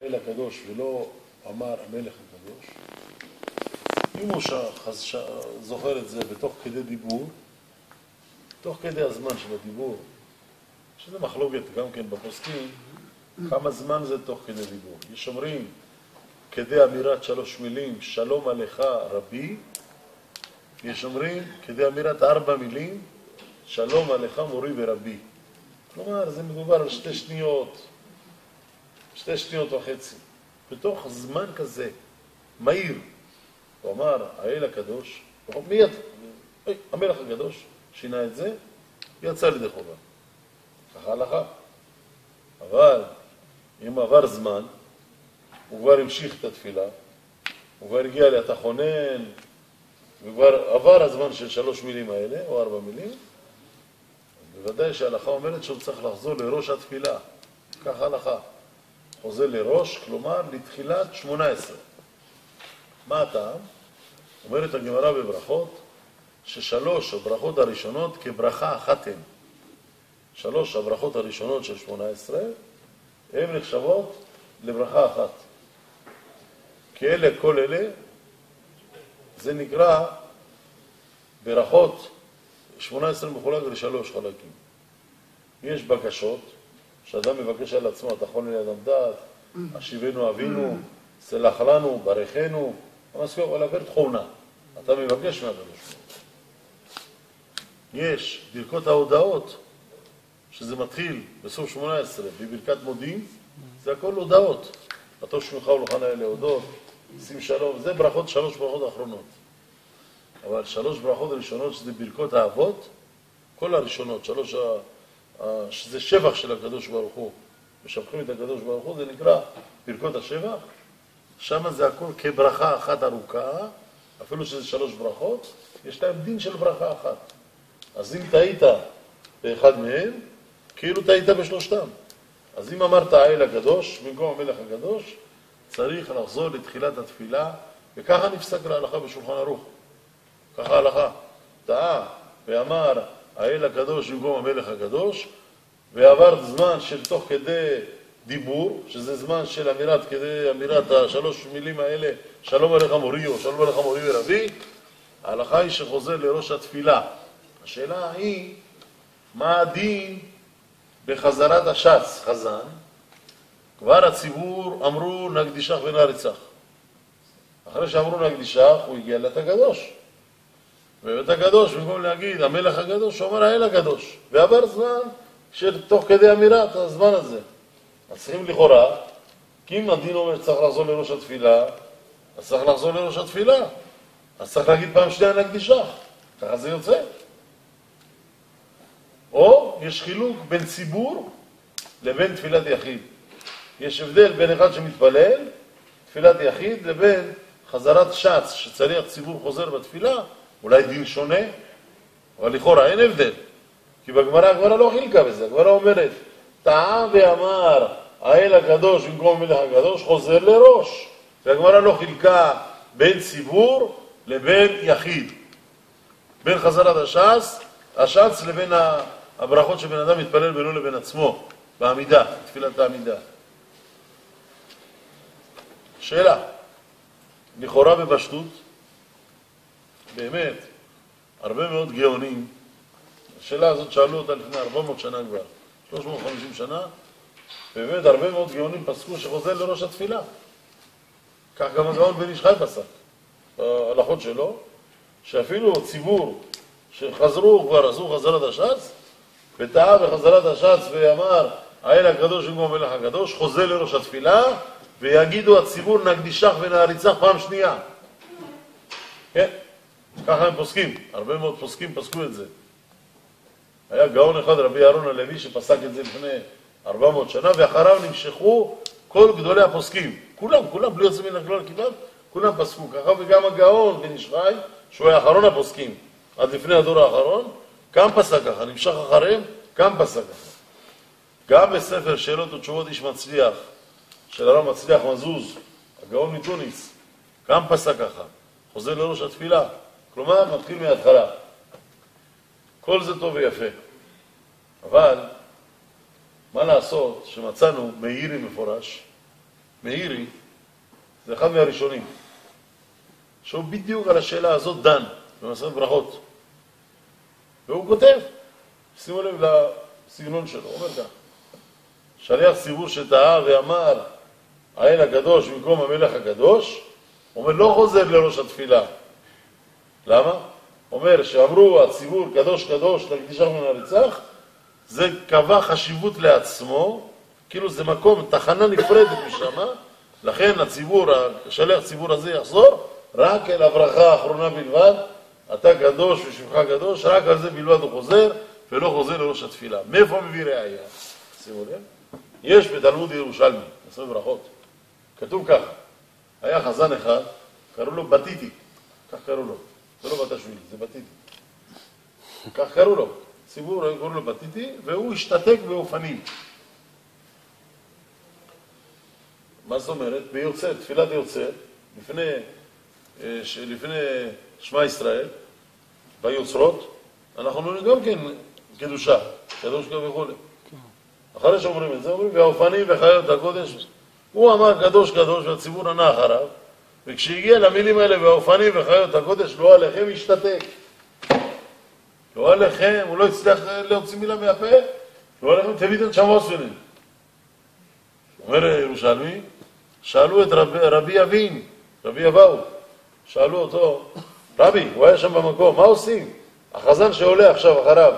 האל הקדוש ולא אמר המלך הקדוש, אם הוא זוכר את זה בתוך כדי דיבור, תוך כדי הזמן של הדיבור, שזה מחלוקת גם כן בפוסקים, כמה זמן זה תוך כדי דיבור. יש אומרים, כדי אמירת 3 מילים, שלום עליך רבי, יש אומרים, כדי אמירת 4 מילים, שלום עליך מורי ורבי. כלומר, זה מדובר על 2 שניות, 2 שניות וחצי. בתוך זמן כזה, מהיר, הוא אמר, האל הקדוש, מיד, המלך הקדוש, שינה את זה, יצא לידי חובה. ככה הלכה. אבל אם עבר זמן, הוא כבר המשיך את התפילה, הוא כבר הגיע לתחונן, וכבר עבר הזמן של 3 מילים האלה, או 4 מילים, בוודאי שההלכה אומרת שהוא צריך לחזור לראש התפילה. ככה הלכה. חוזר לראש, כלומר לתחילת 18. מה הטעם? אומרת הגמרא בברכות, ש3 הברכות הראשונות כברכה אחת הן. 3 הברכות הראשונות של 18, הן נחשבות לברכה אחת. כי אלה, כל אלה, זה נקרא ברכות 18 מחולק ל3 חלקים. יש בקשות, שאדם מבקש על עצמו, תחון לי אדם דעת, השיבנו אבינו, סלח לנו, ברכנו, המסכות על עבר תכונה. אתה מבקש מהקדוש. יש ברכות ההודעות, שזה מתחיל בסוף 18, בברכת מודים, זה הכל הודעות. אתה שמך ולכן האלה הודות, שים שלום, זה ברכות, 3 ברכות האחרונות. אבל 3 ברכות הראשונות, שזה ברכות האבות, כל הראשונות, 3, שזה שבח של הקדוש ברוך הוא, משבחים את הקדוש ברוך הוא, זה נקרא ברכות השבח, שם זה הכל כברכה אחת ארוכה, אפילו שזה 3 ברכות, יש להם דין של ברכה אחת. אז אם טעית באחד מהם, כאילו טעית בשלושתם. אז אם אמרת האל הקדוש, במקום המלך הקדוש, צריך לחזור לתחילת התפילה, וככה נפסק להלכה בשולחן ערוך. ככה ההלכה. טעה ואמר האל הקדוש במקום המלך הקדוש, ועבר זמן של תוך כדי דיבור, שזה זמן של אמירת, כדי אמירת 3 מילים האלה, שלום עליך מורי או שלום עליך מורי ורבי, ההלכה היא שחוזר לראש התפילה. השאלה היא, מה הדין בחזרת השץ, חזן? כבר הציבור אמרו נקדישך ונעריצך. אחרי שאמרו נקדישך, הוא הגיע לבית הקדוש. ובית הקדוש, במקום להגיד המלך הקדוש, הוא אומר האל הקדוש. ועבר זמן של תוך כדי אמירת הזמן הזה. אז צריכים לכאורה, כי אם הדין אומר שצריך לחזור לראש התפילה, אז צריך לחזור לראש התפילה. אז צריך להגיד פעם שנייה נקדישך. ככה זה יוצא. או יש חילוק בין ציבור לבין תפילת יחיד. יש הבדל בין אחד שמתפלל, תפילת יחיד, לבין חזרת שץ, שצריך ציבור חוזר בתפילה, אולי דין שונה, אבל לכאורה אין הבדל. כי הגמרא לא חילקה בזה, הגמרא אומרת, טעה ואמר האל הקדוש במקום המלך הקדוש, חוזר לראש. והגמרא לא חילקה בין ציבור לבין יחיד. בין חזרת השץ לבין הברכות שבן אדם מתפלל בינו לבין עצמו, בעמידה, תפילת העמידה. שאלה, לכאורה בפשטות, באמת, הרבה מאוד גאונים, השאלה הזאת שאלו אותה לפני 400 שנה כבר, 350 שנה, באמת הרבה מאוד גאונים פסקו שחוזר לראש התפילה. כך גם הגאון בן איש חי פסק, בהלכות שלו, שאפילו ציבור שחזרו כבר, עשו חזרת השץ, וטעה בחזרת השץ ואמר, האל הקדוש במקום המלך הקדוש, חוזר לראש התפילה, ויגידו הציבור נקדישך ונעריצך פעם שנייה. כן, ככה הם פוסקים, הרבה מאוד פוסקים פסקו את זה. היה גאון אחד, רבי אהרון הלוי, שפסק את זה לפני 400 שנה, ואחריו נמשכו כל גדולי הפוסקים. כולם, בלי יוצא מן הכלל כמעט, כולם פסקו ככה, וגם הגאון בן איש חי, שהוא היה אחרון הפוסקים, עד לפני הדור האחרון, גם פסק ככה, נמשך אחריהם, גם פסק ככה. גם בספר שאלות ותשובות איש מצליח, של הרב מצליח מזוז, הגאון מתוניס, גם פסק ככה, חוזר לראש התפילה, כלומר מתחיל מההתחלה. כל זה טוב ויפה, אבל מה לעשות שמצאנו מאירי מפורש, מאירי, זה אחד מהראשונים, שהוא בדיוק על השאלה הזאת דן, במסכת ברכות. והוא כותב, שימו לב לסגנון שלו, הוא אומר כך, שליח ציבור שטעה ואמר, האל הקדוש במקום המלך הקדוש, הוא אומר, לא חוזר לראש התפילה. למה? הוא אומר, שאמרו הציבור קדוש קדוש לקדישך ונרצח, זה קבע חשיבות לעצמו, כאילו זה מקום, תחנה נפרדת משם, לכן הציבור, השליח ציבור הזה יחזור, רק אל הברכה האחרונה בלבד, אתה קדוש ושמך קדוש, רק על זה בלבד הוא חוזר, ולא חוזר לראש התפילה. מאיפה מביא ראיה? שימו לב. יש בתלמוד ירושלמי, עשרה ברכות, כתוב ככה, היה חזן אחד, קראו לו בטיטי, כך קראו לו, זה לא בתשוויל, זה בטיטי. כך קראו לו, ציבור קראו לו בטיטי, והוא השתתק באופנים. מה זאת אומרת? ביוצא, תפילת יוצא, לפני שמע ישראל, ביוצרות, אנחנו גם כן קדושה, קדוש גם וכו'. אחרי שאומרים את זה, אומרים, והאופנים וחיות הקודש, הוא אמר קדוש קדוש והציבור ענה אחריו, וכשהגיע למילים האלה והאופנים וחיות הקודש, לא עליכם השתתק. לא עליכם, הוא לא הצליח להוציא מילה מהפה, לא עליכם תביאתם שם אוספנים. אומר ירושלמי, שאלו את רבי אבין, רבי אבאו, שאלו אותו, רבי, הוא היה שם במקום, מה עושים? החזן שעולה עכשיו אחריו,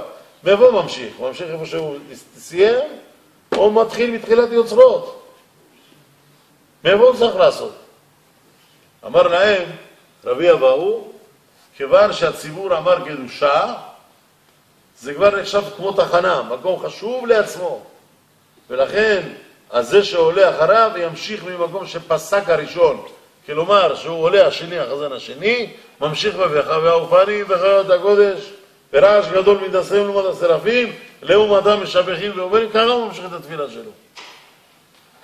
מאיפה ממשיך? הוא ממשיך איפה שהוא סיים, או מתחיל מתחילת יוצרות? מאיפה הוא צריך לעשות? אמר להם, רבי אבאו, כיוון שהציבור אמר קדושה, זה כבר נחשב כמו תחנה, מקום חשוב לעצמו. ולכן, אז זה שעולה אחריו ימשיך ממקום שפסק הראשון. כלומר, שהוא עולה השני, החזן השני, ממשיך בברכה, והאופנים וחיות הקודש, ורעש גדול מתעשרים לעומת השרפים, לעומתם משבחים ואומרים, ככה הוא ממשיך את התפילה שלו.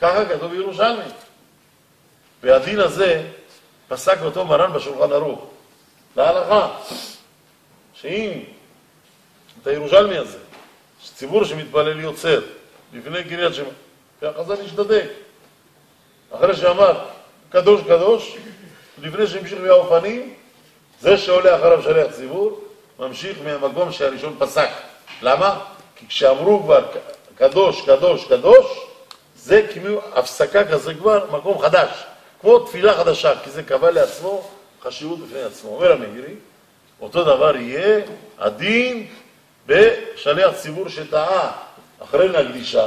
ככה כתוב בירושלמי. והדין הזה פסק אותו מרן בשולחן ערוך. להלכה, שאם את הירושלמי הזה, ציבור שמתפלל יוצר, לפני קריאת שמע, והחזן השתתק. אחרי שאמר, קדוש קדוש, לפני שהמשיך מהאופנים, זה שעולה אחריו שליח ציבור, ממשיך מהמקום שהראשון פסק. למה? כי כשאמרו כבר קדוש, קדוש, קדוש, זה כמו הפסקה כזה כבר מקום חדש, כמו תפילה חדשה, כי זה קבע לעצמו חשיבות בפני עצמו. אומר המאירי, אותו דבר יהיה הדין בשליח ציבור שטעה אחרי נקדישה,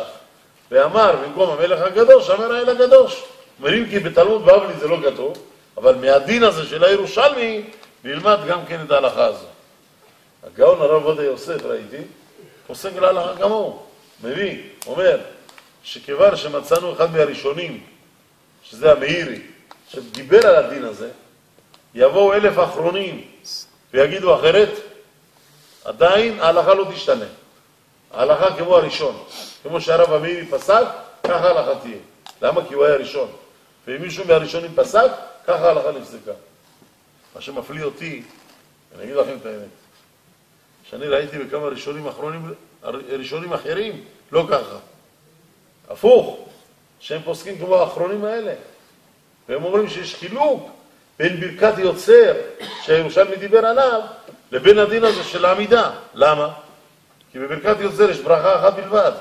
ואמר במקום המלך הקדוש, אמר האל הקדוש. אומרים כי בתלמוד בבלי זה לא כתוב, אבל מהדין הזה של הירושלמי נלמד גם כן את ההלכה הזו. הגאון הרב עובדיה יוסף, ראיתי, פוסק להלכה כמוהו, מביא, אומר, שכיוון שמצאנו אחד מהראשונים, שזה המאירי, שדיבר על הדין הזה, יבואו 1000 אחרונים ויגידו אחרת, עדיין ההלכה לא תשתנה. ההלכה כמו הראשון, כמו שהרב המאירי פסק, ככה ההלכה תהיה. למה? כי הוא היה ראשון. ואם מישהו מהראשונים פסק, ככה ההלכה נפסקה. מה שמפליא אותי, אני אגיד לכם את האמת, שאני ראיתי בכמה ראשונים אחרים, לא ככה. הפוך, שהם פוסקים כמו האחרונים האלה. והם אומרים שיש חילוק בין ברכת יוצר, שהירושלמי דיבר עליו, לבין הדין הזה של העמידה. למה? כי בברכת יוצר יש ברכה אחת בלבד.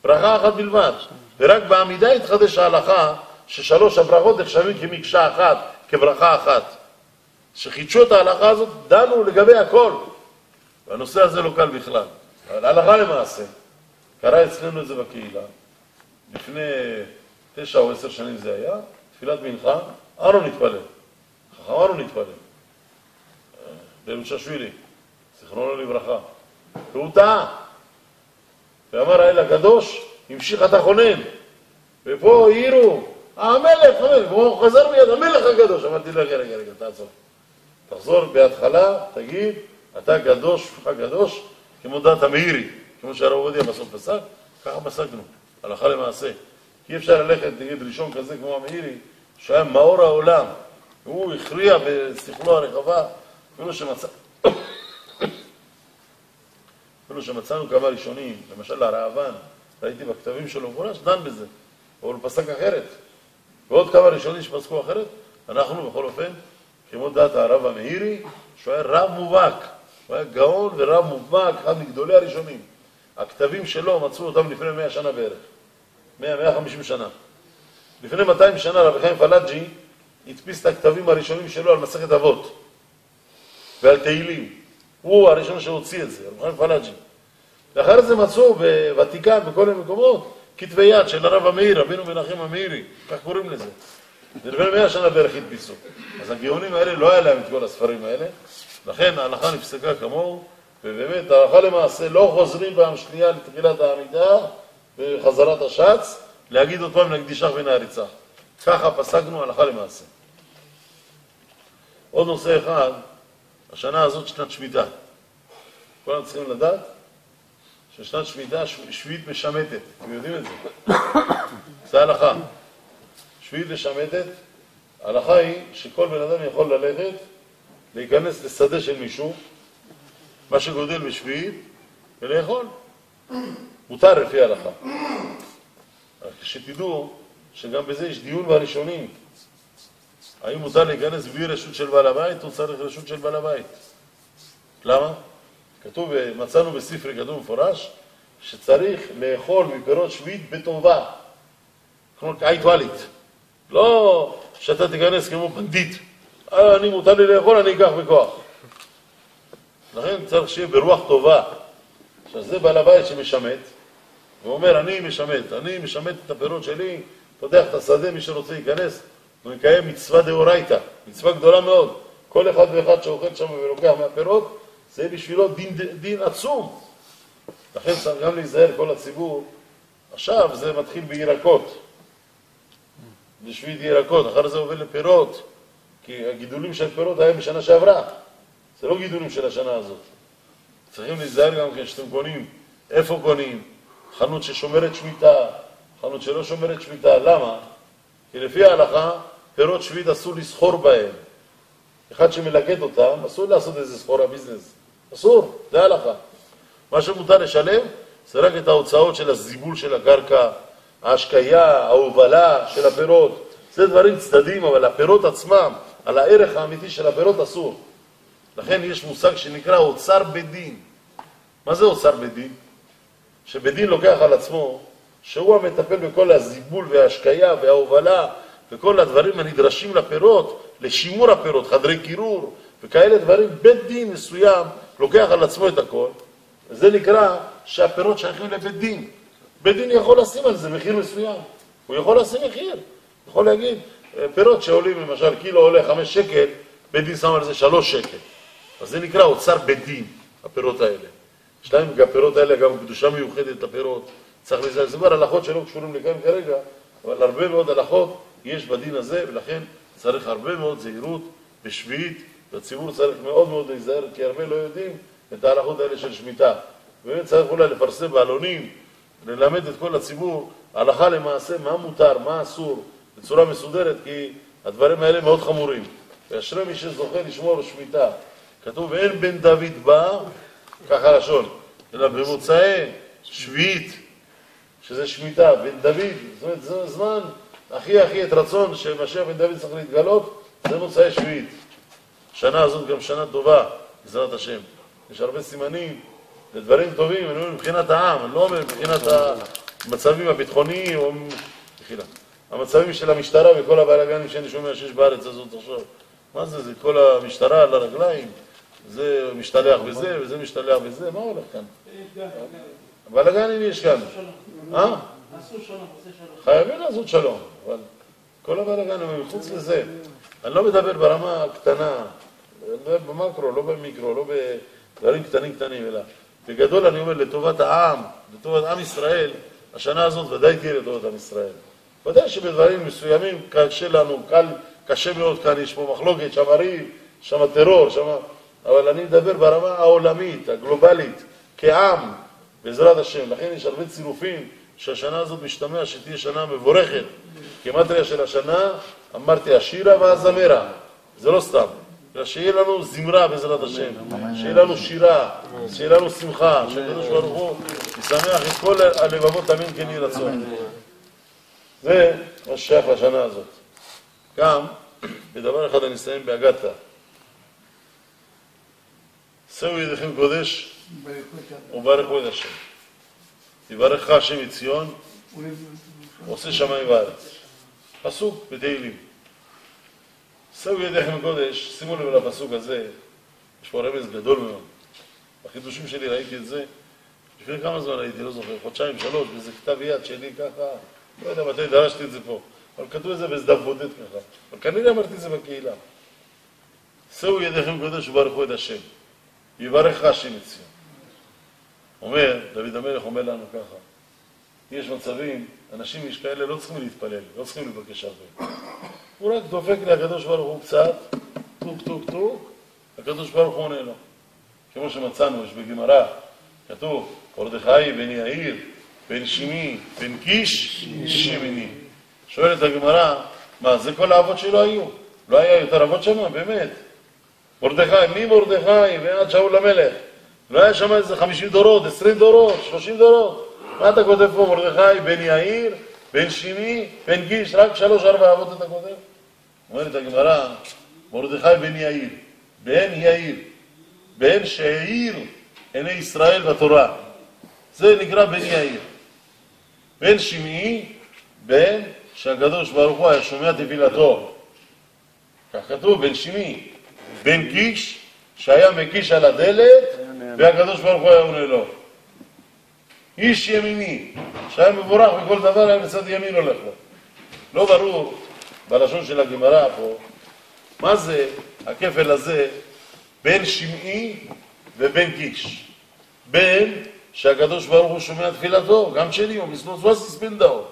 ברכה אחת בלבד. ורק בעמידה התחדש ההלכה ששלוש הברכות נחשבים כמקשה אחת, כברכה אחת. שחידשו את ההלכה הזאת, דנו לגבי הכל. והנושא הזה לא קל בכלל. אבל ההלכה למעשה, קרה אצלנו את זה בקהילה, לפני 9 או 10 שנים זה היה, תפילת מנחה, אנו נתפלל. חכם אנו נתפלל. ברוששווילי, זיכרונו לברכה. והוא טעה. ואמר האל הקדוש, המשיך אתה חונן. ופה העירו, המלך, והוא חזר מיד, המלך הקדוש. אמרתי לו, רגע, תעצור. תחזור בהתחלה, תגיד, אתה קדוש, שפחה קדוש, כמו דעת המאירי, כמו שהרב עובדיה בסוף פסק, ככה פסקנו, הלכה למעשה. כי אפשר ללכת, נגיד, ראשון כזה כמו המאירי, שהיה מאור העולם, והוא הכריע בשכלו הרחבה, אפילו שמצאנו כמה ראשונים, למשל הרעבן, ראיתי בכתבים שלו, הוא ממש דן בזה, אבל הוא פסק אחרת. ועוד כמה ראשונים שפסקו אחרת, אנחנו בכל אופן, כמו דעת הרב המאירי, שהוא היה רב מובהק, הוא היה גאון ורב מובהק, אחד מגדולי הראשונים. הכתבים שלו מצאו אותם לפני 100 שנה בערך, 150 שנה. לפני 200 שנה רבי חיים פלאג'י הדפיס את הכתבים הראשונים שלו על מסכת אבות ועל תהילים. הוא הראשון שהוציא את זה, רבי חיים פלאג'י. לאחר זה מצאו בוותיקן, בכל המקומות, כתבי יד של הרב המאיר, רבינו מנחם המאירי, כך קוראים לזה. זה לפני 100 שנה בערך הדפיסו. אז הגאונים האלה לא היה להם את כל הספרים האלה, לכן ההלכה נפסקה כמוהו, ובאמת ההלכה למעשה לא חוזרים פעם שנייה לתחילת העמידה וחזרת השץ, להגיד עוד פעם נקדישך ונעריצך. ככה פסקנו הלכה למעשה. עוד נושא אחד, השנה הזאת שנת שמיטה. כולם צריכים לדעת ששנת שמיטה שביעית משמטת, אתם יודעים את זה? זה הלכה. שביעית משמטת, ההלכה היא שכל בן אדם יכול ללכת, להיכנס לשדה של מישהו, מה שגודל בשביעית, ולאכול. מותר לפי ההלכה. שתדעו שגם בזה יש דיון בראשונים. האם מותר להיכנס בלי רשות של בעל הבית, או צריך רשות של בעל הבית? למה? כתוב, מצאנו בספרי, כתוב מפורש, שצריך לאכול מפירות שביעית בטובה. כמו כאיטואלית. לא שאתה תיכנס כמו בנדיט. אני מותר לי לאכול, אני אקח בכוח. לכן צריך שיהיה ברוח טובה. שזה בעל הבית שמשמט, ואומר, אני משמט את הפירות שלי, פותח את השדה, מי שרוצה להיכנס, הוא מקיים מצווה דאורייתא, מצווה גדולה מאוד. כל אחד ואחד שאוכל שם ולוקח מהפירות, זה בשבילו דין עצום. לכן צריך גם להיזהר כל הציבור. עכשיו זה מתחיל בירקות. בשביל ירקות, אחר זה עובר לפירות. כי הגידולים של פירות היה בשנה שעברה. זה לא גידולים של השנה הזאת. צריכים להיזהר גם כן שאתם קונים. איפה קונים? חנות ששומרת שמיטה, חנות שלא שומרת שמיטה. למה? כי לפי ההלכה, פירות שביעית אסור לסחור בהם. אחד שמלקט אותם, אסור לעשות איזה סחורה ביזנס. אסור, זה ההלכה. מה שמותר לשלם, זה רק את ההוצאות של הזיבול של הקרקע, ההשקיה, ההובלה של הפירות. זה דברים צדדים, אבל הפירות עצמם, על הערך האמיתי של הפירות אסור. לכן יש מושג שנקרא אוצר בדין. מה זה אוצר בדין? שבדין לוקח על עצמו, שהוא המטפל בכל הזיבול וההשקיה וההובלה, וכל הדברים הנדרשים לפירות, לשימור הפירות, חדרי קירור, וכאלה דברים, בית דין מסוים לוקח על עצמו את הכל. וזה נקרא שהפירות שייכים לבית דין. בית דין יכול לשים על זה מחיר מסוים. הוא יכול לשים מחיר. יכול להגיד, פירות שעולים למשל קילו עולה 5 שקל, בית דין שם על זה 3 שקל. אז זה נקרא אוצר בית דין, הפירות האלה. יש להם הפירות האלה גם קדושה מיוחדת לפירות. צריך לזה, זה כבר הלכות שלא קשורים לכאן כרגע, אבל הרבה מאוד הלכות יש בדין הזה, ולכן צריך הרבה מאוד זהירות בשביעית, והציבור צריך מאוד מאוד להיזהר, כי הרבה לא יודעים את ההלכות האלה של שמיטה. ובאמת צריך אולי לפרסם בעלונים, ללמד את כל הציבור, הלכה למעשה, מה מותר, מה אסור, בצורה מסודרת, כי הדברים האלה מאוד חמורים. ואשרי מי שזוכה לשמור שמיטה. כתוב, אין בן דוד בא, ככה לשון, אלא במוצאי שביעית, שזה שמיטה, בן דוד, זאת אומרת, זה זמן הכי את רצון שמשיח בן דוד צריך להתגלות, זה מוצאי שביעית. השנה הזאת גם שנה טובה, בעזרת השם. יש הרבה סימנים לדברים טובים, אני אומר מבחינת העם, אני לא אומר מבחינת המצבים הביטחוניים, או מבחינת המצבים של המשטרה וכל הבלגנים שאני שומע שיש בארץ הזאת עכשיו. מה זה? זה כל המשטרה על הרגליים, זה משתלח בזה וזה משתלח בזה, מה הולך כאן? הבלגנים יש כאן. חייבים לעשות שלום, אבל כל הבלגנים הם מחוץ לזה. אני לא מדבר ברמה הקטנה, לא במקרו, לא במיקרו, לא בדברים קטנים, אלא בגדול אני אומר לטובת העם, לטובת עם ישראל, השנה הזאת ודאי תהיה לטובת עם ישראל. ודאי שבדברים מסוימים קשה לנו, קשה מאוד כאן, יש פה מחלוקת, שם ריב, שם טרור, אבל אני מדבר ברמה העולמית, הגלובלית, כעם, בעזרת השם. לכן יש הרבה צירופים שהשנה הזאת משתמע שתהיה שנה מבורכת. כמטריה של השנה, אמרתי השירה והזמרה, זה לא סתם. שיהיה לנו זמרה בעזרת השם, שיהיה לנו שירה, שיהיה לנו שמחה, שהקדוש ברוך הוא ישמח את כל הלבבות, אמן כן יהי רצון. זה מה ששייך לשנה הזאת. גם, בדבר אחד אני אסיים בהגתה. שאו ידיכם קודש וברכו את השם. יברכך השם מציון, עושה שמיים וארץ. פסוק בתהילים. שאו ידיכם קודש, שימו לב לפסוק הזה, יש פה רמז גדול מאוד. בחידושים שלי ראיתי את זה, לפני כמה זמן הייתי, לא זוכר, חודשיים, 3, באיזה כתב יד שלי ככה, לא יודע מתי דרשתי את זה פה, אבל כתוב את זה באיזה דף בודד ככה, אבל כנראה אמרתי את זה בקהילה. שאו ידיכם קודש וברכו את השם, יברכך השם מציון. אומר, דוד המלך אומר לנו ככה, יש מצבים, אנשים יש כאלה לא צריכים להתפלל, לא צריכים לבקש הרבה. הוא רק דופק לקדוש ברוך הוא קצת, טוק טוק טוק, הקדוש ברוך הוא עונה לו. כמו שמצאנו, יש בגמרא, כתוב, מרדכי בן יאיר, בן שימי, בן קיש, איש ימיני. שואלת הגמרא, מה, זה כל האבות שלו היו? לא היה יותר אבות שם? באמת. מרדכי, מי מרדכי ועד שאול המלך? לא היה שם איזה 50 דורות, 20 דורות, 30 דורות. מה אתה כותב פה? מרדכי בן יאיר, בן שימי, בן קיש, רק 3-4 אבות אתה כותב? אומרת הגמרא, מרדכי בן יאיר, בן יאיר, בן שהאיר עיני ישראל בתורה. זה נקרא בן יאיר. בן שימי, בן שהקדוש ברוך הוא היה שומע תפילתו. כך כתוב, בן שימי. בן קיש, שהיה מקיש על הדלת, והקדוש ברוך הוא היה עונה לו. איש ימיני, שהיה מבורך בכל דבר, היה מצד ימין הולך לו. לא ברור, בלשון של הגמרא פה, מה זה הכפל הזה, בן שמעי ובן קיש. בן שהקדוש ברוך הוא שומע תפילתו, גם שלי, הוא מסמוס וסס בן דאו.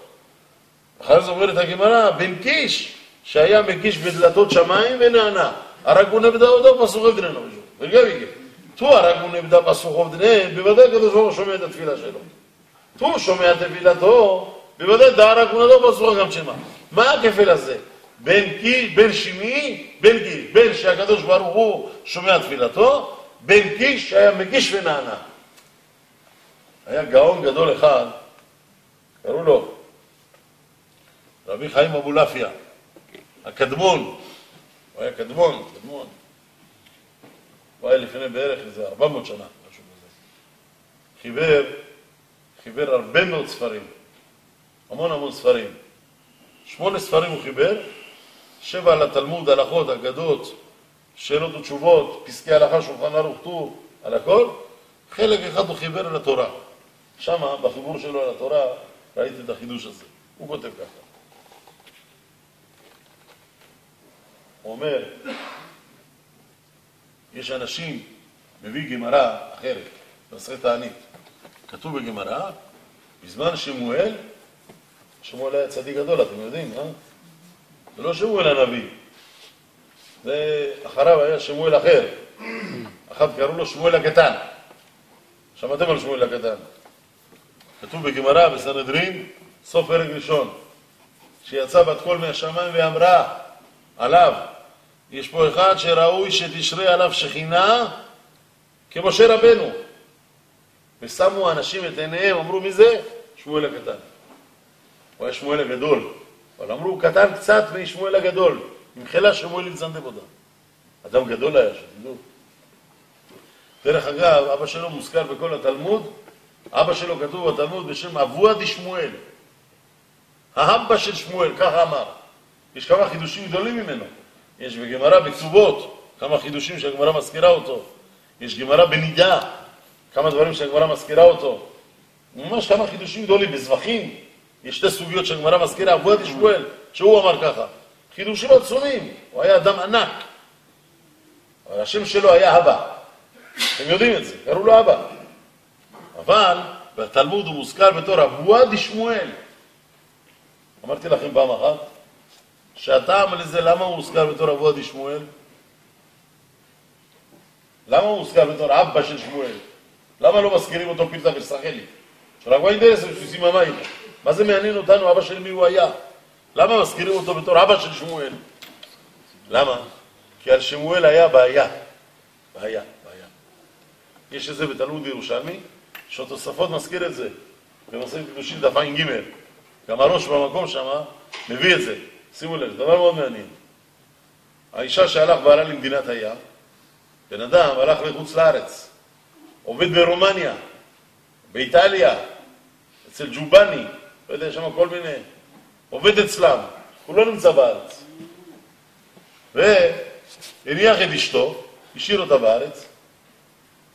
אחרי זה אומרת הגמרא, בן קיש, שהיה מקיש בדלתות שמיים ונענה. הרג הוא נבדה אותו פסוך אבדננו. וגם הגיע. תו הרג הוא נבדה פסוך אבדננו, בוודאי הקדוש ברוך הוא שומע את התפילה שלו. תו שומע את תפילתו, בוודאי דהרג הוא נבדה פסוך גם שמה. מה הכפל הזה? בן שמי, בן קיש. בן שהקדוש ברוך הוא שומע תפילתו, בן קיש שהיה מקיש ונענה. היה גאון גדול אחד, קראו לו רבי חיים אבולעפיה, הקדמון. הוא היה קדמון. הוא היה לפני בערך איזה 400 שנה, משהו כזה. חיבר הרבה מאוד ספרים, המון ספרים. 8 ספרים הוא חיבר, 7 על התלמוד, הלכות, אגדות, שאלות ותשובות, פסקי הלכה, שולחן ערוך, טור, על הכל. חלק אחד הוא חיבר על התורה. שם, בחיבור שלו על התורה, ראיתי את החידוש הזה. הוא כותב ככה. הוא אומר, יש אנשים, מביא גמרא אחרת, במסכת תענית. כתוב בגמרא, בזמן שמואל היה צדיק גדול, אתם יודעים, זה לא שמואל הנביא. זה אחריו היה שמואל אחר. אחד קראו לו שמואל הקטן. שמעתם על שמואל הקטן. כתוב בגמרא, בסנהדרין, סוף פרק ראשון, שיצא בת קול מהשמיים ואמרה עליו, יש פה אחד שראוי שתשרה עליו שכינה כמשה רבנו. ושמו אנשים את עיניהם, אמרו מי זה? שמואל הקטן. הוא היה שמואל הגדול, אבל אמרו הוא קטן קצת משמואל הגדול. עם חילה שמואל יצנדב אותה. אדם גדול היה שתדעו. דרך אגב, אבא שלו מוזכר בכל התלמוד, אבא שלו כתוב בתלמוד בשם אבוה דשמואל. האבא של שמואל, ככה אמר. יש כמה חידושים גדולים ממנו. יש בגמרא בכתובות, כמה חידושים שהגמרא מזכירה אותו. יש גמרא בנידה, כמה דברים שהגמרא מזכירה אותו. ממש כמה חידושים גדולים, בזבחים. יש 2 סוגיות שהגמרא מזכירה, אבוה דשמואל, שהוא אמר ככה. חידושים עצומים, הוא היה אדם ענק. אבל השם שלו היה אבא. אתם יודעים את זה, קראו לו אבא. אבל בתלמוד הוא מוזכר בתור אבוה דשמואל. אמרתי לכם פעם אחת, שהטעם לזה למה הוא מוזכר בתור אבוה דשמואל? למה הוא מוזכר בתור אבא של שמואל? למה לא מזכירים אותו פילטה וסחלי? שרק מה אינטרסים שעושים המים? מה זה מעניין אותנו, אבא של מי הוא היה? למה מזכירים אותו בתור אבא של שמואל? למה? כי על שמואל היה בעיה. יש את זה בתלמוד ירושלמי, שהתוספות מזכיר את זה. במסכת קידושין דף ע"ג. גם הראש במקום שם מביא את זה. שימו לב, דבר מאוד מעניין. האישה שהלך ועלה למדינת היה, בן אדם הלך לחוץ לארץ, עובד ברומניה, באיטליה, אצל ג'ובני, לא יודע, שם כל מיני, עובד אצלם, הוא לא נמצא בארץ. והניח את אשתו, השאיר אותה בארץ,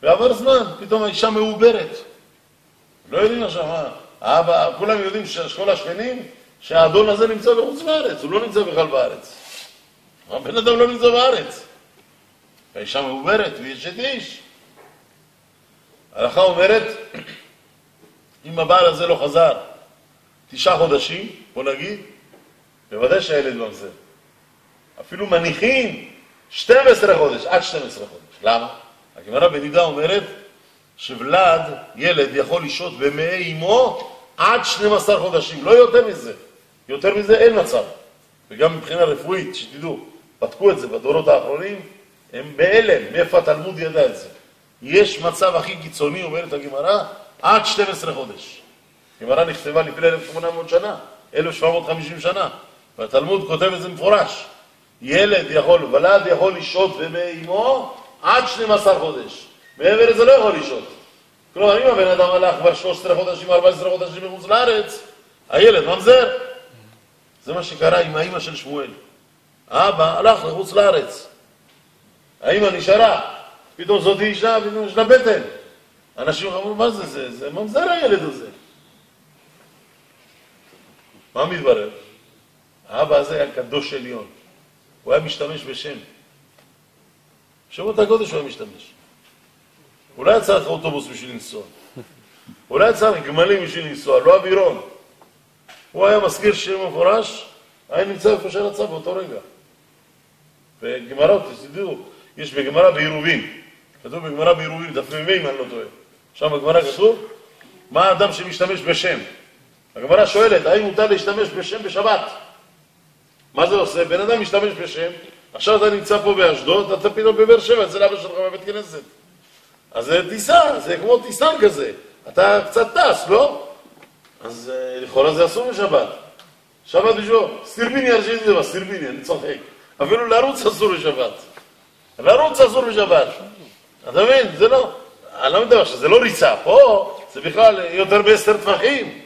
ועבר זמן, פתאום האישה מעוברת. לא יודעים עכשיו מה, האבא, כולם יודעים שכל השכנים, שהאדון הזה נמצא בחוץ לארץ, הוא לא נמצא בכלל בארץ. הבן אדם לא נמצא בארץ. האישה מעוברת, ויש את איש. ההלכה אומרת, אם הבעל הזה לא חזר 9 חודשים, בוא נגיד, בוודאי שהילד ממזר. אפילו מניחים 12 חודש, עד 12 חודש. למה? הגמרא בנידה אומרת שוולד, ילד, יכול לשהות במעי אמו עד 12 חודשים, לא יותר מזה. יותר מזה אין מצב. וגם מבחינה רפואית, שתדעו, בדקו את זה בדורות האחרונים, הם בהלם, מאיפה התלמוד ידע את זה. יש מצב הכי קיצוני, אומרת הגמרא, עד 12 חודש. הגמרא נכתבה לפני 1800 שנה, 1750 שנה, והתלמוד כותב את זה מפורש. ילד יכול, ולד יכול לשהות במעי אמו עד 12 חודש. מעבר לזה לא יכול לשהות. כלומר, אם הבן אדם הלך כבר 13 חודשים, 14 חודשים מחוץ לארץ, הילד ממזר. זה מה שקרה עם האמא של שמואל. האבא הלך לחוץ לארץ. האמא נשארה. פתאום זאת אישה, פתאום יש לה בטן. אנשים אמרו, מה זה? זה ממזר הילד הזה. מה מתברר? האבא הזה היה קדוש עליון. הוא היה משתמש בשם. שמות הקודש הוא היה משתמש. הוא לא היה צריך אוטובוס בשביל לנסוע. הוא לא היה צריך גמלים בשביל לנסוע, לא אווירון. הוא היה מזכיר שם מפורש, היה נמצא איפה שרצה באותו רגע. וגמרות, תדעו, יש בגמרא בעירובין. כתוב בגמרא בעירובין, דף מ"ה אם אני לא טועה. שם בגמרא כתוב, מה האדם שמשתמש בשם? הגמרא שואלת, האם מותר להשתמש בשם בשבת? מה זה עושה? בן אדם משתמש בשם, עכשיו אתה נמצא פה באשדוד, אתה פתאום בבאר שבע, אצל אבא שלך בבית כנסת. אז זה טיסה, זה כמו טיסן כזה. אתה קצת טס, לא? אז לכאורה זה אסור בשבת. שבת בשביל, סטירביני ירשי את זה בה, סטירביני, אני צוחק. אפילו לרוץ אסור בשבת. לרוץ אסור בשבת. אתה מבין? זה לא, אני לא מדבר שזה לא ריצה. פה זה בכלל יותר ב10 טווחים.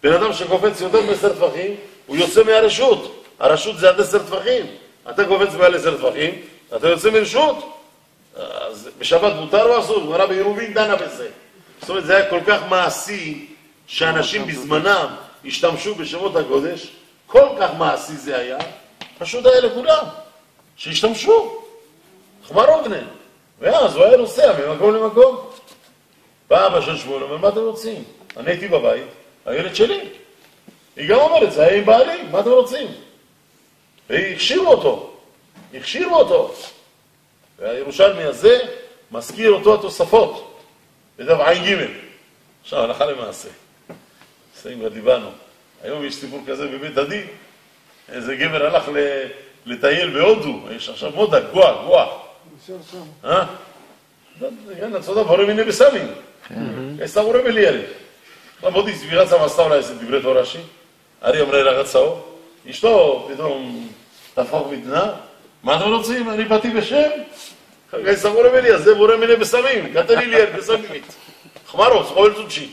בן אדם שקופץ יותר ב10 טווחים, הוא יוצא מהרשות. הרשות זה עד 10 טווחים. אתה קופץ מעל 10 טווחים, אתה יוצא מרשות. אז בשבת מותר או אסור? גמרא בעירובין דנה בזה. זאת אומרת, זה היה כל כך מעשי, שאנשים בזמנם השתמשו בשמות הקודש, כל כך מעשי זה היה, פשוט היה לכולם, שהשתמשו. חמר אוגנן. ואז הוא היה נוסע ממקום למקום. בא אבא של שמואל, אומר, מה אתם רוצים? אני הייתי בבית, הילד שלי. היא גם אומרת, זה היה עם בעלי, מה אתם רוצים? והכשירו אותו. הכשירו אותו. והירושלמי הזה מזכיר אותו התוספות. בדף עין ג'. עכשיו, הלכה למעשה. עושים ודיברנו. היום יש סיפור כזה בבית הדין. איזה גבר הלך לטייל בהודו. יש עכשיו מודה, גואה. כן, הצודה, בורא מיני בסמים. יש סבורה בליאלי. בודי סבירת סם עשתה אולי איזה דברי תורשי. ארי אמרי רצאו. אשתו פתאום תפוך מתנה. מה אתם רוצים? אני באתי בשם. יש סבורה בלי, אז זה בורא מיני בסמים. קטני ליאל בסמית. חמרו, סחובל זוצ'י.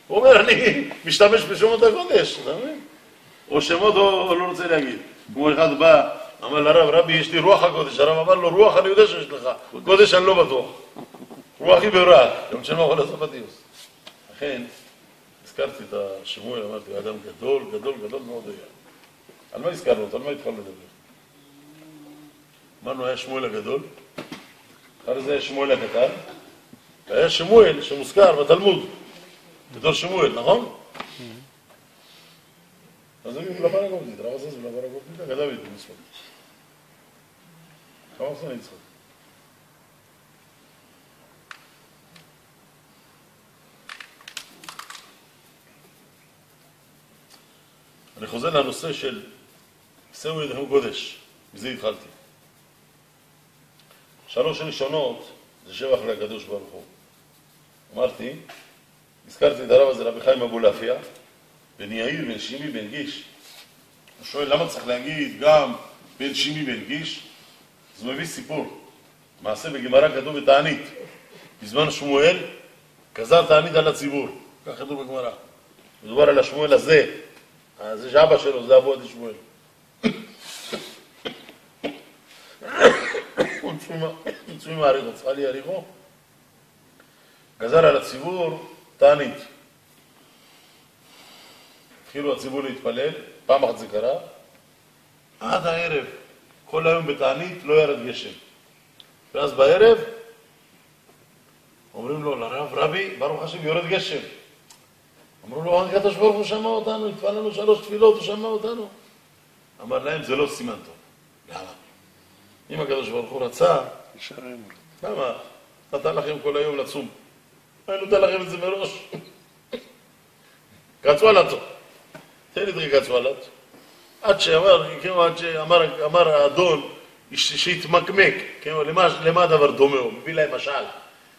הוא אומר, אני משתמש בשמות הקודש. או שמות או לא רוצה להגיד. כמו אחד בא, אמר לרב, רבי, יש לי רוח הקודש. הרב אמר לו, רוח אני יודע שיש לך. קודש אני לא בטוח. רוח היא ברק. גם שלמה יכול לעשות בדיוס. לכן, הזכרתי את השמואל, אמרתי, אדם גדול מאוד היה. על מה הזכרנו אותו? על מה התחלנו לדבר? אמרנו, היה שמואל הגדול, אחרי זה היה שמואל הקטן, והיה שמואל שמוזכר בתלמוד, גדול שמואל, נכון? אז זה בלבר הגובדית, רב הזה זה בלבר הגובדית, הגדה בידי מספק. כמה עושה נצחק? אני חוזר לנושא של שאו ידיכם קודש, מזה התחלתי. 3 ראשונות זה שבח לקדוש ברוך הוא. אמרתי, הזכרתי את הרב הזה רבי חיים אבולעפיה, בן יאיר, בן שימי, בן גיש. הוא שואל למה צריך להגיד גם בן שימי, בן גיש? אז הוא מביא סיפור. מעשה בגמרא כתוב בתענית. בזמן שמואל, גזר תענית על הציבור. כך כתוב בגמרא. מדובר על השמואל הזה. זה שאבא שלו, זה אבו עדי שמואל. מצוי מעריכו, צריכה לי עריכו. גזר על הציבור תענית. התחילו הציבור להתפלל, פעם אחת זה קרה. עד הערב, כל היום בתענית לא ירד גשם. ואז בערב, אומרים לו לרב, רבי, ברוך השם יורד גשם. אמרו לו, הקדוש ברוך הוא שמע אותנו, התפללנו 3 תפילות, הוא שמע אותנו. אמר להם, זה לא סימן טוב. למה? אם הקדוש ברוך הוא רצה, למה? נתן לכם כל היום לצום. אני נותן לכם את זה מראש. קצו עלתו. תן לי דרי קצו עלת. עד שאמר האדון, שהתמקמק. למה הדבר דומה? הוא מביא להם משל.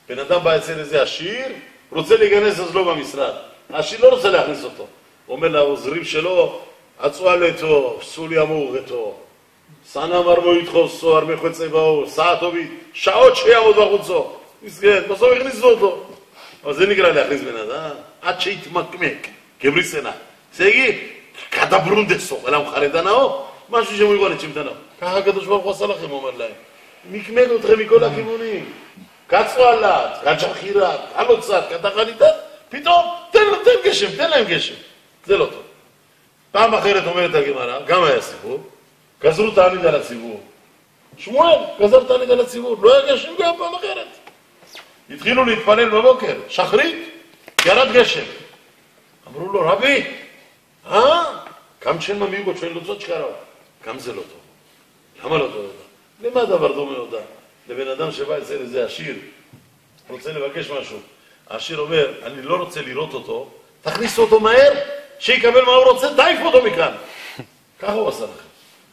בן אדם בא אצל איזה עשיר, רוצה להיכנס אז לא במשרד. העשיר לא רוצה להכניס אותו. הוא אומר לעוזרים שלו, עצו עלתו, סולי אמור רתו. סנה מרמו איתכו, סוהר מחוצי באור, סעה טובית, שעות שיעמוד בחוצו. מסגרת, בסוף הכניסו אותו. אבל זה נקרא להכניס בן אדם, עד שהתמקמק, כברי סנה. זה יגיד, כדה ברונדסו, אלא הוא חרדנאו, משהו שמויגון את שמתנאו. ככה הקדוש ברוך הוא עשה לכם, אומר להם. מקמק אתכם מכל הכיוונים. קצרו עלת, קצ'ה חירת, קלוצת, קטה חליטת, פתאום, תן גשם, תן להם גשם. זה לא טוב. פעם אחרת אומרת הגמרא, גם היה סיפור, גזרו תענית על הציבור. שמואל, גזר תענית על הציבור, לא היה גשם גם פעם אחרת. התחילו להתפלל בבוקר, שחרית, ירד גשם. אמרו לו, רבי, כמה שאין ממיוגות שאין לוצות שקראו. כמה זה לא טוב. למה לא טוב? למה דבר דומה הודע? לבן אדם שבא אצל איזה עשיר, רוצה לבקש משהו. העשיר אומר, אני לא רוצה לראות אותו, תכניס אותו מהר, שיקבל מה הוא רוצה, תעיף אותו מכאן. ככה הוא עשה לכם.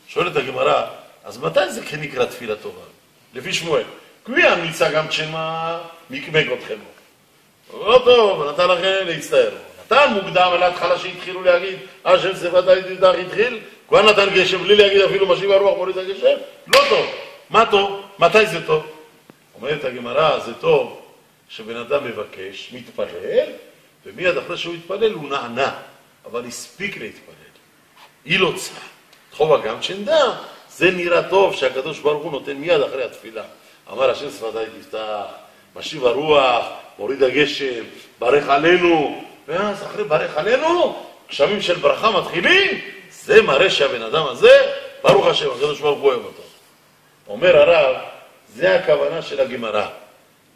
שואלת הגמרא, אז מתי זה כן נקרא תפילה טובה? לפי שמואל. כמי המליצה גם כשמה מקמק אתכם. לא טוב, נתן לכם להצטער. נתן מוקדם על ההתחלה שהתחילו להגיד, השם שפת הידידך התחיל, כבר נתן גשם בלי להגיד אפילו משיב הרוח מוריד הגשם. לא טוב. מה טוב? מתי זה טוב? אומרת הגמרא, זה טוב שבן אדם מבקש, מתפלל, ומיד אחרי שהוא התפלל הוא נענה, אבל הספיק להתפלל. היא לא צה. תחובה גם שנדע, זה נראה טוב שהקדוש ברוך הוא נותן מיד אחרי התפילה. אמר השם שפתי תפתח, משיב הרוח, מוריד הגשם, ברך עלינו, ואז אחרי ברך עלינו, גשמים של ברכה מתחילים, זה מראה שהבן אדם הזה, ברוך השם, הקדוש ברוך הוא אוהב אותו. אומר הרב, זה הכוונה של הגמרא.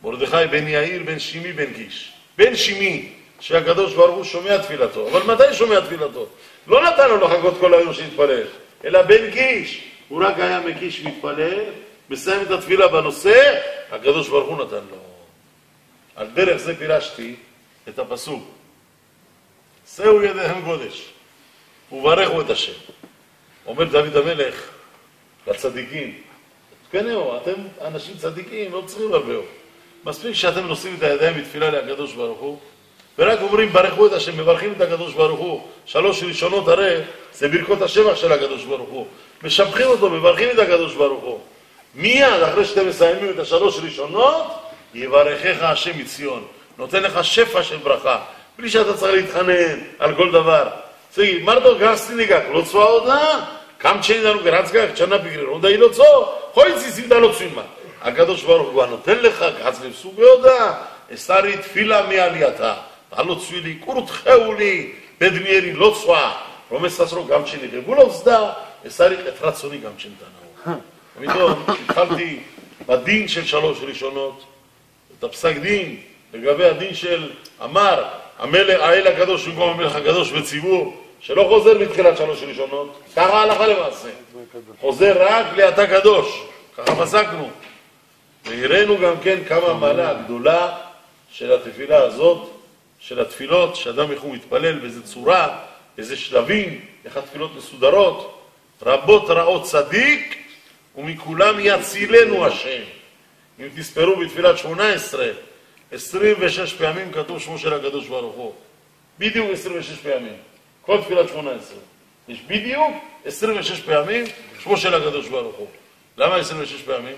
מרדכי בן יאיר, בן שימי, בן גיש. בן שימי, שהקדוש ברוך הוא שומע תפילתו. אבל מתי שומע תפילתו? לא נתן לו לחכות כל היום שהתפלל, אלא בן גיש. הוא רק היה מגיש מתפלל, מסיים את התפילה בנושא, הקדוש ברוך הוא נתן לו. על דרך זה פירשתי את הפסוק. שאו ידיהם גודש, וברכו את השם. אומר דוד המלך לצדיקים, כן, אתם אנשים צדיקים, לא צריכים הרבה. מספיק שאתם נושאים את הידיים בתפילה לקדוש ברוך הוא, ורק אומרים ברכו את השם, מברכים את הקדוש ברוך הוא. 3 ראשונות הרי זה ברכות השבח של הקדוש ברוך הוא. משבחים אותו, מברכים את הקדוש ברוך הוא. מיד אחרי שאתם מסיימים את 3 ראשונות, יברכך השם מציון. נותן לך שפע של ברכה, בלי שאתה צריך להתחנן על כל דבר. תגיד, מרדו גרסתי ניגק, לא צועה הודעה? כמה צ'ני דנו גרצגך, צ'נה בגריר, הודעה היא לא צועה? חוי ציסידה לא צוימה. הקדוש ברוך הוא נותן לך, גרץ לבסוג והודעה, אסתרי תפילה מעלייתה. תעלו צוי לי, קורותחהו לי, בדמיירי לא צועה. רומס תסרו גם צ'ני ריבול עובדה, אסתרי את רצוני גם צ'ני תנאו. ומתון, התחלתי בדין של 3 ראשונות, את הפסק דין, לגבי הדין של אמר, האל הקדוש במקום המלך הקדוש בציבור, שלא חוזר מתחילת 3 ראשונות, ככה הלכה למעשה. חוזר רק לאתה קדוש, ככה פסקנו. והראינו גם כן כמה המעלה הגדולה של התפילה הזאת, של התפילות, שאדם יכול להתפלל באיזה צורה, באיזה שלבים, איך התפילות מסודרות. רבות רעות צדיק, ומכולם יצילנו השם. אם תספרו בתפילת 18, 26 פעמים כתוב שמו של הקדוש ברוך הוא. בדיוק 26 פעמים. כל תפילת 18. יש בדיוק 26 פעמים שמו של הקדוש ברוך הוא. למה 26 פעמים?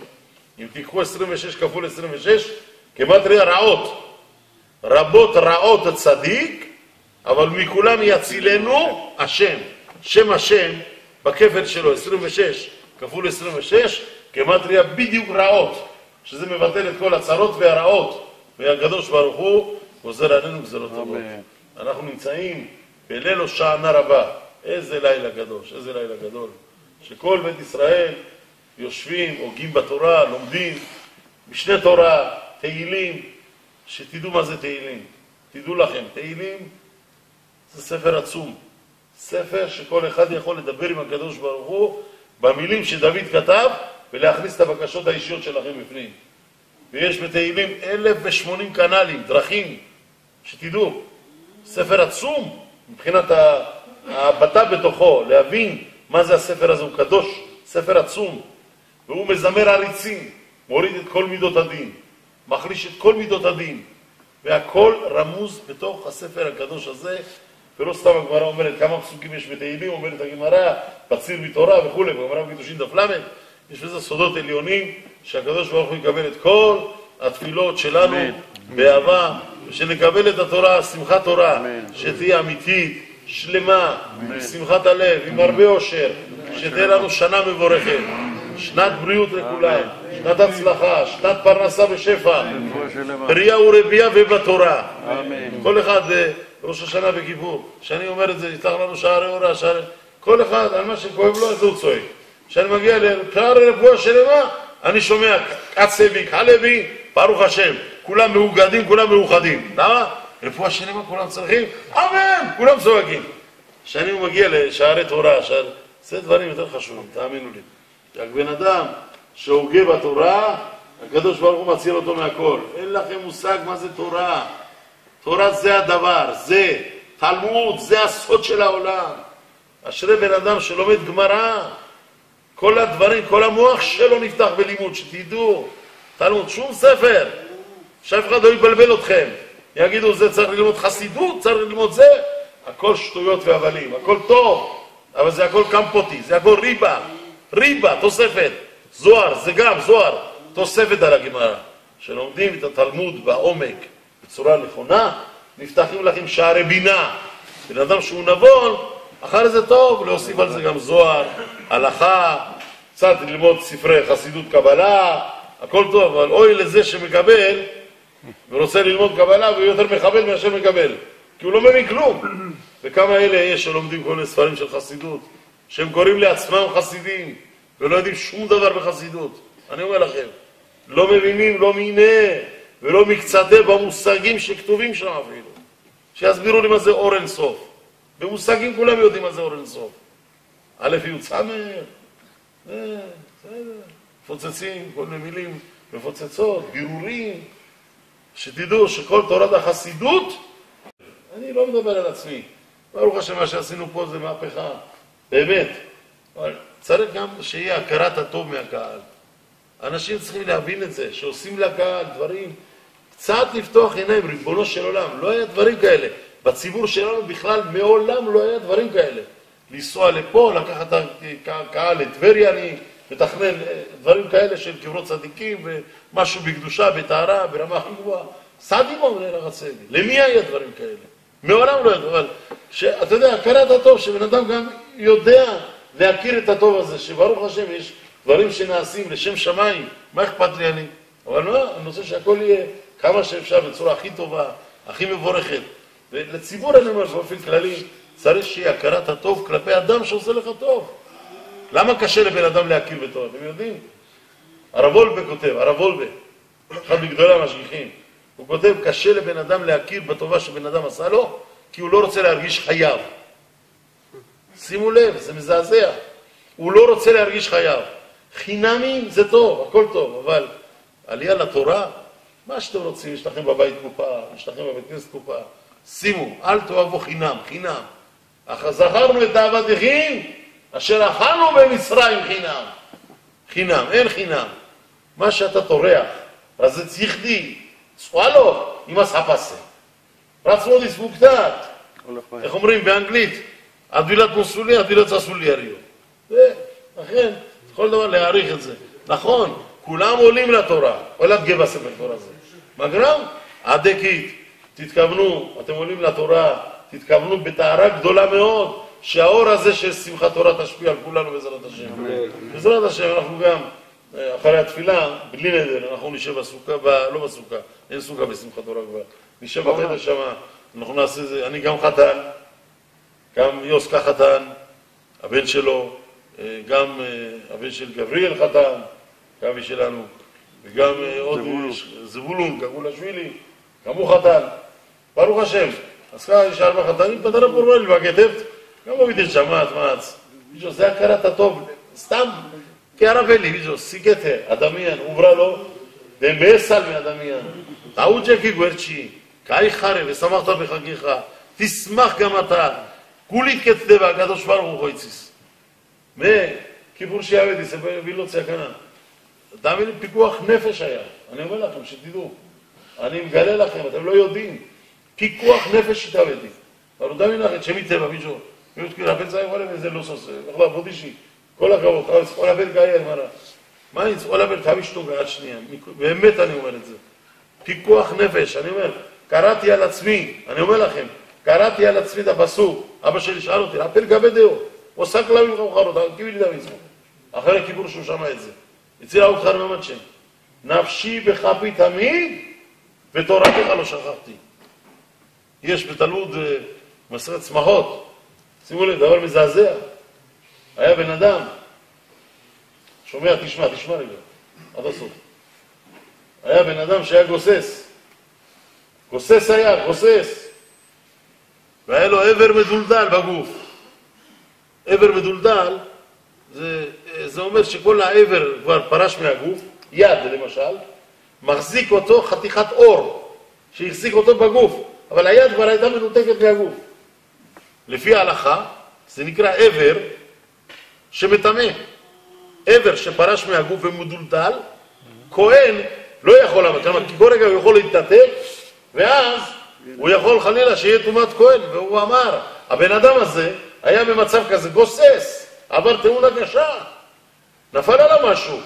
אם תיקחו 26 כפול 26, כמטריה רעות. רבות רעות הצדיק, אבל מכולם יצילנו השם. שם השם בכפל שלו 26 כפול 26, כמטריה בדיוק רעות, שזה מבטל את כל הצרות והרעות, והקדוש ברוך הוא גוזר עלינו גזרות טובות. אנחנו נמצאים בליל הושענא רבה. איזה לילה קדוש, איזה לילה גדול, שכל בית ישראל יושבים, הוגים בתורה, לומדים משנה תורה, תהילים. שתדעו מה זה תהילים. תדעו לכם, תהילים זה ספר עצום, ספר שכל אחד יכול לדבר עם הקדוש ברוך הוא במילים שדוד כתב, ולהכניס את הבקשות האישיות שלכם בפנים. ויש בתהילים 1080 קנלים, דרכים, שתדעו, ספר עצום מבחינת הבטא בתוכו, להבין מה זה הספר הזה, הוא קדוש, ספר עצום, והוא מזמר עריצים, מוריד את כל מידות הדין, מחליש את כל מידות הדין, והכל רמוז בתוך הספר הקדוש הזה. ולא סתם הגמרא אומרת כמה פסוקים יש בתהילים, אומרת הגמרא בציר מתורה וכו', בגמרא בקידושין דף למד, יש בזה סודות עליונים שהקדוש ברוך הוא יקבל את כל התפילות שלנו באהבה, ושנקבל את התורה, שמחת תורה, שתהיה אמיתית, שלמה, עם שמחת הלב, עם הרבה אושר, שתהיה לנו שנה מבורכת, שנת בריאות לכולם, שנת הצלחה, שנת פרנסה ושפע, בריאה ורבייה ובתורה. כל אחד ראש השנה וכיפור, שאני אומר את זה, יצלח לנו שערי אורה, כל אחד על מה שכואב לו, זה הוא צועק. כשאני מגיע לפער רפואה שלמה, אני שומע קצבי, חלבי, ברוך השם, כולם מאוגדים, כולם מאוחדים. למה? רפואה שלמה כולם צריכים, אמן, כולם צועקים. כשאני מגיע לשערי תורה, זה דברים יותר חשובים, תאמינו לי. רק בן אדם שהוגה בתורה, הקדוש ברוך הוא מציל אותו מהכל. אין לכם מושג מה זה תורה. תורה זה הדבר, זה תלמוד, זה הסוד של העולם. אשרי בן אדם שלומד גמרא, כל הדברים, כל המוח שלו נפתח בלימוד, שתדעו, תלמוד, שום ספר, שאף אחד לא יבלבל אתכם. יגידו, זה צריך ללמוד חסידות, צריך ללמוד זה, הכל שטויות והבלים, הכל טוב, אבל זה הכל קמפוטי, זה הכל ריבה, תוספת, זוהר, זה גם זוהר, תוספת על הגמרא. שלומדים את התלמוד בעומק, בצורה נכונה, נפתחים לכם שערי בינה. בן אדם שהוא נבון, אחרי זה טוב, להוסיף על זה גם זוהר, הלכה, קצת ללמוד ספרי חסידות קבלה, הכל טוב, אבל אוי לזה שמקבל, ורוצה ללמוד קבלה, והוא יותר מחבל מאשר מקבל, כי הוא לא מבין כלום. וכמה אלה יש שלומדים כל מיני ספרים של חסידות, שהם קוראים לעצמם חסידים, ולא יודעים שום דבר בחסידות. אני אומר לכם, לא מבינים, לא מיני, ולא מקצתה במושגים שכתובים שם אפילו. שיסבירו לי מה זה אור אין סוף. במושגים כולם יודעים מה זה אור אין סוף. א' י' סמר, מפוצצים, כל מיני מילים מפוצצות, בירורים, שתדעו שכל תורת החסידות, אני לא מדבר על עצמי. ברוך השם, מה שעשינו פה זה מהפכה, באמת. אבל צריך גם שיהיה הכרת הטוב מהקהל. אנשים צריכים להבין את זה, שעושים לקהל דברים, קצת לפתוח עיניים, ריבונו של עולם, לא היה דברים כאלה. בציבור שלנו בכלל מעולם לא היה דברים כאלה. לנסוע לפה, לקחת את הקהל לטבריה, אני מתכנן דברים כאלה של קברות צדיקים, ומשהו בקדושה, בטהרה, ברמה הכי גבוהה. סעדים אומר לרצה לי, למי היה דברים כאלה? מעולם לא היה, אבל אתה יודע, הכרת הטוב, שבן אדם גם יודע להכיר את הטוב הזה, שברוך השם יש דברים שנעשים לשם שמיים, מה אכפת לי אני? אבל מה, אני רוצה שהכל יהיה כמה שאפשר בצורה הכי טובה, הכי מבורכת. ולציבור אני אומר, באופן כללי, צריך שיהיה הכרת הטוב כלפי אדם שעושה לך טוב. למה קשה לבן אדם להכיר בטוב? אתם יודעים? הרב וולבה כותב, הרב וולבה, אחד מגדולי המשגיחים, הוא כותב, קשה לבן אדם להכיר בטובה שבן אדם עשה לו, כי הוא לא רוצה להרגיש חייב. שימו לב, זה מזעזע. הוא לא רוצה להרגיש חייב. חינמים זה טוב, הכל טוב, אבל עלייה לתורה, מה שאתם רוצים, יש לכם בבית קופה, יש לכם בבית כנסת קופה, שימו, אל תאהבו חינם, חינם. אך זכרנו את אהבתכם, אשר אכלנו במצרים חינם. חינם, אין חינם. מה שאתה טורח, אז זה צייחדי, צואלו, עם הסחפסה. רצנו לסבוקתת. איך אומרים באנגלית? הטבילת מוסולי, הטבילת ססולי הריו. ולכן, כל דבר להעריך את זה. נכון, כולם עולים לתורה, עולת גבע ספר תורה זה. מגרם, עדקית, תתכוונו, אתם עולים לתורה, תתכוונו בתארה גדולה מאוד, שהאור הזה של שמחת תורה תשפיע על כולנו בעזרת השם. בעזרת השם, אנחנו גם, אחרי התפילה, בלי נדר, אנחנו נשב בסוכה, לא בסוכה, אין סוכה בשמחת תורה כבר. נשב בחדר שם, אנחנו נעשה את זה, אני גם חתן, גם יוסקה חתן, הבן שלו, גם הבן של גבריאל חתן, כאבי שלנו, וגם עוד זבולון, גבולשווילי, גם הוא חתן, ברוך השם. אז ככה יש 4 חתנים, פתרה פורמלי, והכתבת, גם הוא בידי שמעת, מעץ. בישו, זה הכרת הטוב, סתם, כהרב אלי, בישו, סיגתה, אדמיין, עוברה לו, ומסל מאדמיין. תאוג'ה כגוורצ'י, כאי חרה, ושמחת בחגיך, תשמח גם אתה, כולית כתדבה, הקדוש ברוך הוא חויציס. כיפור שיעבדי, סבילות סכנה. תאמין לי, פיקוח נפש היה. אני אומר לכם, שתדעו. אני מגלה לכם, אתם לא יודעים. פיקוח נפש התאבדי. אבל תאמין לכם, שמי טבע, מישהו. מישהו תקרא, הפן צהי עולה וזה לא סוסה. אחלה, בודישי. כל הכבוד, כל הבן גאי, אמרה. מה אני צריך לבן, תאמין שתוגע עד שנייה. באמת אני אומר את זה. פיקוח נפש, אני אומר, קראתי על עצמי, אני אומר לכם, קראתי על עצמי את הפסוק. אבא שלי שאל אותי, הפל גבי דהו. עושה כלבים חמוכרות, קיבי לי דמי עצמו. אחרי הכיפור שהוא שמע את זה. הצילה אותך רממת שם. נפשי בכפי תמיד, ותורתך לא שכחתי. יש בתלמוד מסרת צמחות. שימו לב, דבר מזעזע. היה בן אדם, שומע, תשמע רגע, עד הסוף. היה בן אדם שהיה גוסס. גוסס היה, גוסס. והיה לו עבר מדולדל בגוף. עבר מדולדל, זה אומר שכל העבר כבר פרש מהגוף, יד למשל, מחזיק אותו חתיכת אור, שהחזיק אותו בגוף, אבל היד כבר הייתה מנותקת מהגוף. לפי ההלכה, זה נקרא עבר שמטמא. עבר שפרש מהגוף ומדולדל, כהן לא יכול לעמוד, כי כל רגע הוא יכול להתנתק, ואז הוא יכול חלילה שיהיה טומאת כהן, והוא אמר, הבן אדם הזה היה במצב כזה, גוסס, עבר תאונה קשה, נפל עליו משהו,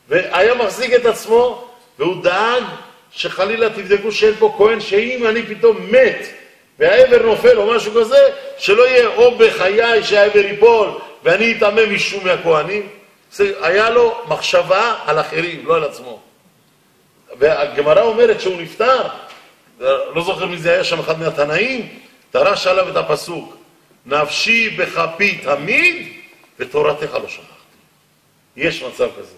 והיה מחזיק את עצמו, והוא דאג שחלילה תבדקו שאין פה כהן, שאם אני פתאום מת, והעבר נופל או משהו כזה, שלא יהיה או בחיי שהעבר ייפול, ואני אתאמם משום מהכהנים. היה לו מחשבה על אחרים, לא על עצמו. והגמרא אומרת שהוא נפטר, לא זוכר מי זה היה שם אחד מהתנאים, דרש עליו את הפסוק, נפשי בכפי תמיד, ותורתך לא שכחתי. יש מצב כזה,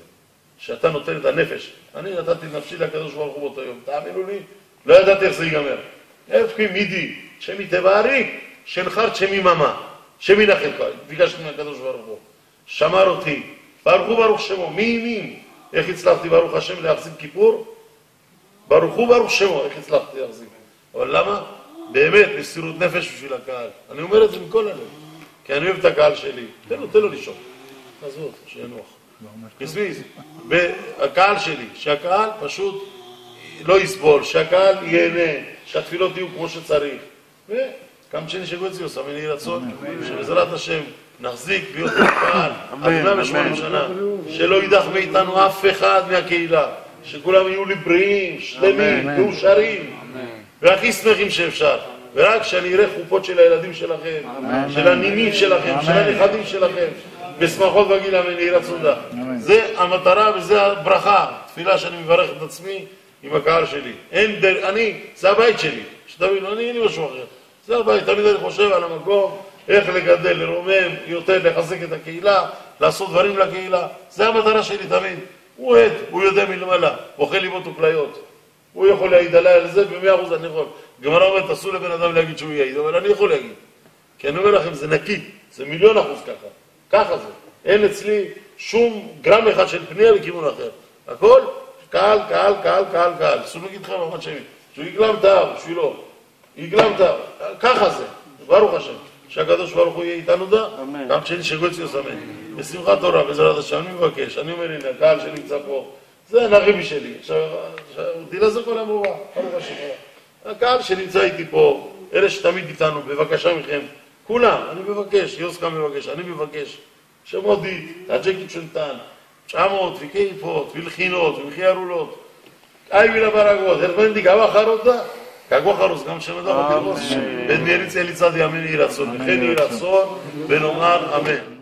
שאתה נותן את הנפש. אני נתתי נפשי לקדוש ברוך הוא באותו יום, תאמינו לי, לא ידעתי איך זה ייגמר. איפה מידי, שמי תבערי, שנחר שמי ממה, שמי נחל כה, ביקשתי מהקדוש ברוך הוא. שמר אותי, ברוך שמו, מי ימים, איך הצלחתי ברוך השם להחזיק כיפור? ברוך שמו, איך הצלחתי להחזיק. אבל למה? באמת, מסירות נפש בשביל הקהל. אני אומר את זה מכל הלב, כי אני אוהב את הקהל שלי. תן לו לישון. נעזוב אותו, שיהיה נוח. כסביז, והקהל שלי, שהקהל פשוט לא יסבול, שהקהל ייהנה, שהתפילות יהיו כמו שצריך. וכמה שני שגויצי עושה, מני רצון, שבעזרת השם נחזיק להיות קהל עד 180 שנה, שלא יידח מאיתנו אף אחד מהקהילה, שכולם יהיו לי בריאים, שלמים, מאושרים, והכי שמחים שאפשר. ורק שאני אראה חופות של הילדים שלכם, של הנינים שלכם, של הנכדים שלכם, בשמחות וגילה מני רצון דה. זה המטרה וזה הברכה, תפילה שאני מברך את עצמי עם הקהל שלי. זה הבית שלי, שתבין, אין לי משהו אחר. זה הבית, תמיד אני חושב על המקום, איך לגדל, לרומם, יותר לחזק את הקהילה, לעשות דברים לקהילה. זה המטרה שלי תמיד. הוא עד, הוא יודע מלמעלה, אוכל לימות וכליות. הוא יכול להעיד עליי על זה, ב100% אני יכול. גמרא אומרת, תעשו לבן אדם להגיד שהוא יעיד, אבל אני יכול להגיד. כי אני אומר לכם, זה נקי, זה 1,000,000% ככה. ככה זה. אין אצלי שום גרם אחד של פנייה לכיוון אחר. הכל, קהל. סוג נגידכם, אמרת שמי. שהוא יגלם את האב, בשבילו. יגלם את האב. ככה זה. ברוך השם. שהקדוש ברוך הוא יהיה איתנו דה. גם שני שגויצי עושה מני. בשמחת תורה, בעזרת השם, אני מבקש. אני אומר, הנה, הקהל שנמצא פה. זה הנריבי שלי. עכשיו, תילה זה כל המורה. ברוך השם. הקהל שנמצא איתי פה, אלה שתמיד איתנו, בבקשה מכם, כולם, אני מבקש, יוסקה מבקש, אני מבקש, שמודי, תג'קית של טן, 900 וכיפות, ולחינות, ומחי ארולות, וילה ברגות, הרבנדי גבה חרותה, כגו חרוס, גם שמדם הפירוס, בן מיריץ אליצד ימין יהי רצון, וכן יהי רצון, ונאמר אמן.